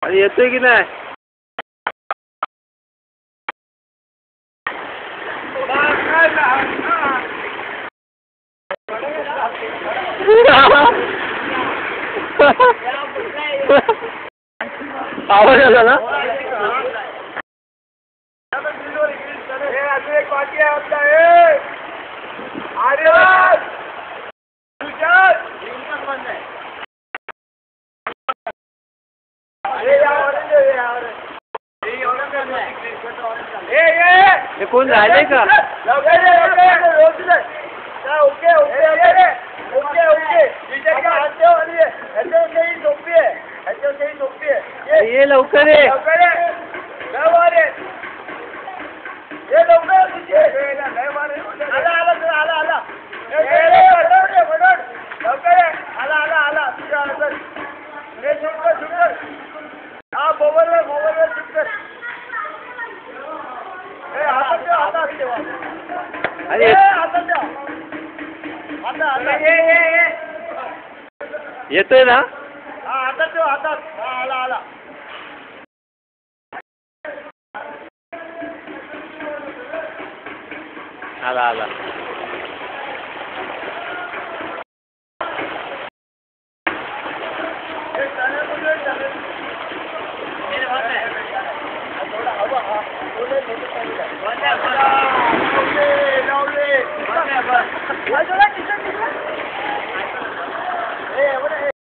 आणि येतोय की नाही? आवाज आला ना? बाकी आहे आपला आर्यन हे कोण राहिले का? ओके ओके ओके ओके सोपी आहे ये लवकर ये. येतोय ना? आता ठेव हातात. आला आला आला आला. लावले